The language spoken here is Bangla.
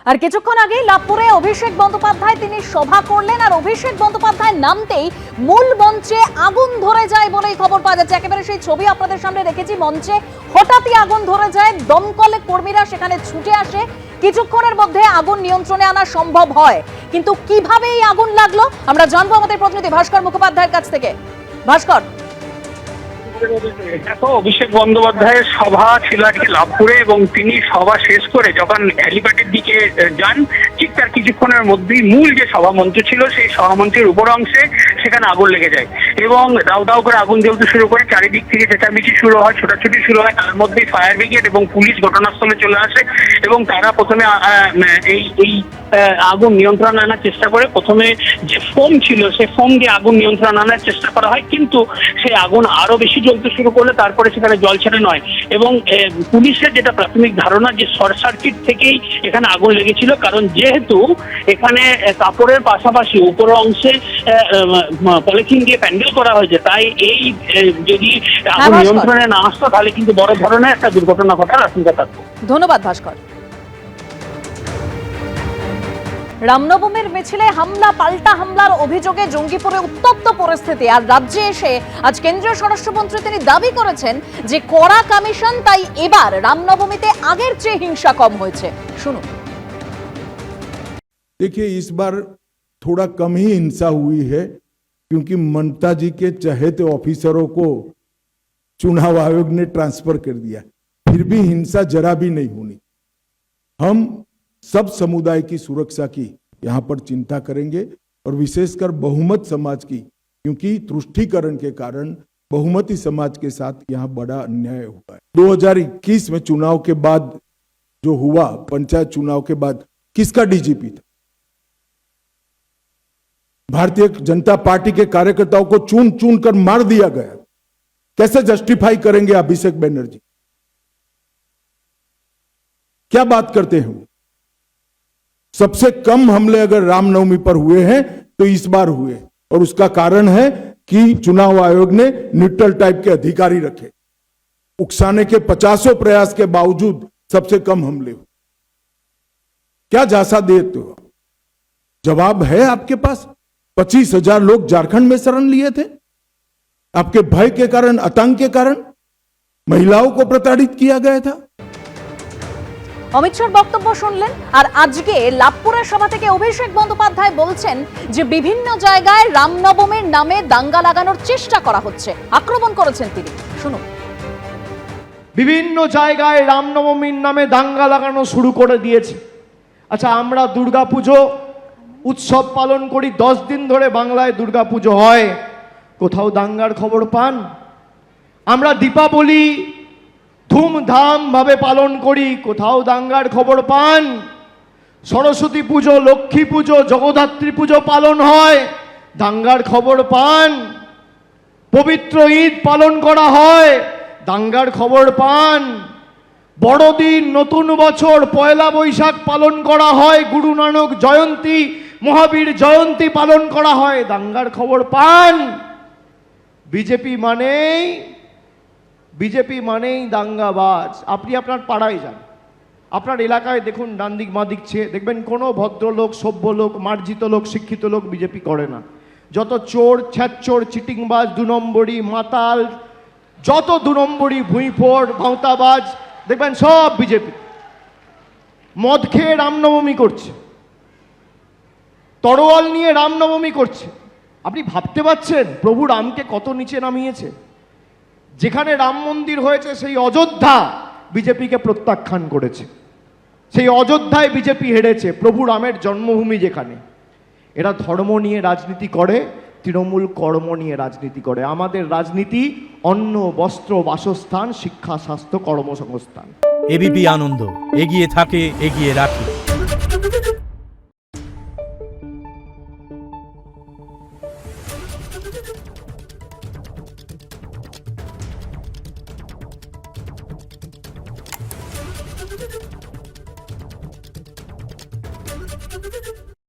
আর কিছুক্ষণ আগে লাভপুরে অভিষেক বন্দ্যোপাধ্যায় তিনি সভা করলেন, আর অভিষেক বন্দ্যোপাধ্যায় নামতেই মূল মঞ্চে আগুন ধরে যায় বলেই খবর পাওয়া যাচ্ছে। একেবারে সেই ছবি আপনাদের সামনে রেখেছি। মঞ্চে হঠাৎই আগুন ধরে যায়, দমকলের কর্মীরা সেখানে ছুটে আসে, কিছুক্ষণের মধ্যে আগুন নিয়ন্ত্রণে আনা সম্ভব হয়। কিন্তু কিভাবে এই আগুন লাগলো আমরা জানবো আমাদের প্রতিনিধি ভাস্কর মুখোপাধ্যায়ের কাছ থেকে। ভাস্কর, দেখো, অভিষেক বন্দ্যোপাধ্যায়ের সভা ছিল আজকে লাভপুরে এবং তিনি সভা শেষ করে যখন হেলিপ্যাডের দিকে যান, ঠিক তার কিছুক্ষণের মধ্যেই মূল যে সভামঞ্চ ছিল সেই সভামঞ্চের উপর অংশে সেখানে আগুন লেগে যায় এবং দাউ দাউ করে আগুন জ্বলতে শুরু করে। চারিদিক থেকে চেঁচামেচি শুরু হয়, ছোটাছুটি শুরু হয়। তার মধ্যে ফায়ার ব্রিগেড এবং পুলিশ ঘটনাস্থলে চলে আসে এবং তারা প্রথমে এই আগুন নিয়ন্ত্রণ আনার চেষ্টা করে। প্রথমে যে ফোম ছিল সেই ফোম দিয়ে আগুন নিয়ন্ত্রণ আনার চেষ্টা করা হয়, কিন্তু সেই আগুন আরো বেশি জ্বলতে শুরু করলে তারপরে সেখানে জল ছেড়ে নয়। এবং পুলিশের যেটা প্রাথমিক ধারণা যে শর্ট সার্কিট থেকেই এখানে আগুন লেগেছিল, কারণ যেহেতু এখানে কাপড়ের পাশাপাশি উপর অংশে পলিথিন দিয়ে প্যান্ডেল করা হয়েছে, তাই এই যদি আগুন নিয়ন্ত্রণে না আসতো তাহলে কিন্তু বড় ধরনের একটা দুর্ঘটনা ঘটার আশঙ্কা থাকতো। ধন্যবাদ ভাস্কর। রামনবমীর মিছিলে হামলা, পাল্টা হামলার অভিযোগে জঙ্গিপুরে উত্তপ্ত পরিস্থিতি। আর রাজ্যে এসে আজ কেন্দ্রীয় স্বরাষ্ট্রমন্ত্রী তিনি দাবি করেছেন যে কড়া কমিশন, তাই এবার রামনবমীতে আগের চেয়ে হিংসা কম হয়েছে। শুনুন। देखिए, इस बार थोड़ा कम ही हिंसा हुई है क्योंकि ममता जी के चहेते ऑफिसरों को चुनाव आयोग ने ट्रांसफर कर दिया। फिर भी हिंसा जरा भी नहीं होनी। हम सब समुदाय की सुरक्षा की यहां पर चिंता करेंगे और विशेषकर बहुमत समाज की, क्योंकि तुष्टीकरण के कारण बहुमती समाज के साथ यहां बड़ा अन्याय हुआ है। 2021 में चुनाव के बाद जो हुआ, पंचायत चुनाव के बाद किसका डीजीपी था? भारतीय जनता पार्टी के कार्यकर्ताओं को चुन चुन कर मार दिया गया। कैसे जस्टिफाई करेंगे अभिषेक बनर्जी? क्या बात करते हैं? सबसे कम हमले अगर रामनवमी पर हुए हैं तो इस बार हुए, और उसका कारण है कि चुनाव आयोग ने न्यूट्रल टाइप के अधिकारी रखे। उकसाने के 50 प्रयास के बावजूद सबसे कम हमले हुए। क्या झांसा देते हो? जवाब है आपके पास? 25,000 लोग झारखंड में शरण लिए थे आपके भय के कारण, आतंक के कारण। महिलाओं को प्रताड़ित किया गया था। অমিত শাহর বক্তব্য শুনলেন। আর আজকে লাভপুরের সভা থেকে অভিষেক বন্দ্যোপাধ্যায় বলছেন যে বিভিন্ন জায়গায় রামনবমীর নামে দাঙ্গা লাগানোর চেষ্টা করা হচ্ছে, আক্রমণ করেছেন তিনি। শুনুন। বিভিন্ন জায়গায় রামনবমীর নামে দাঙ্গা লাগানো শুরু করে দিয়েছে। আচ্ছা, আমরা দুর্গাপুজো উৎসব পালন করি, 10 দিন ধরে বাংলায় দুর্গাপুজো হয়, কোথাও দাঙ্গার খবর পান? আমরা দীপাবলি ধুমধাম ভাবে পালন করি, কোথাও দাঙ্গার খবর পান? সরস্বতী পুজো, লক্ষ্মী পুজো, জগদ্ধাত্রী পুজো পালন হয়, দাঙ্গার খবর পান? পবিত্র ঈদ পালন করা হয়, দাঙ্গার খবর পান? বড়দিন, নতুন বছর, পয়লা বৈশাখ পালন করা হয়, গুরু নানক জয়ন্তী, মহাবীর জয়ন্তী পালন করা হয়, দাঙ্গার খবর পান? বিজেপি মানেই দাঙ্গাবাজ। আপনি আপনার পাড়ায় যান, আপনার এলাকায় দেখুন, ডান দিক বাঁ দিক চেয়ে দেখবেন কোনো ভদ্রলোক, সভ্য লোক, মার্জিত লোক, শিক্ষিত লোক বিজেপি করে না। যত চোর, ছ্যাচোর, চিটিংবাজ, 2 নম্বরি, মাতাল, যত 2 নম্বরি, ভুঁইফোড়, ভাঁওতাবাজ দেখবেন সব বিজেপি। মদ খেয়ে রামনবমী করছে, তরোয়াল নিয়ে রামনবমী করছে। আপনি ভাবতে পারছেন প্রভু রামকে কত নিচে নামিয়েছে? যেখানে রাম মন্দির হয়েছে সেই অযোধ্যা বিজেপিকে প্রত্যাখ্যান করেছে, সেই অযোধ্যায় বিজেপি হেরেছে, প্রভু রামের জন্মভূমি যেখানে। এরা ধর্ম নিয়ে রাজনীতি করে, তৃণমূল কর্ম নিয়ে রাজনীতি করে। আমাদের রাজনীতি অন্ন, বস্ত্র, বাসস্থান, শিক্ষা, স্বাস্থ্য, কর্মসংস্থান। এবিপি আনন্দ এগিয়ে থাকে, এগিয়ে রাখে।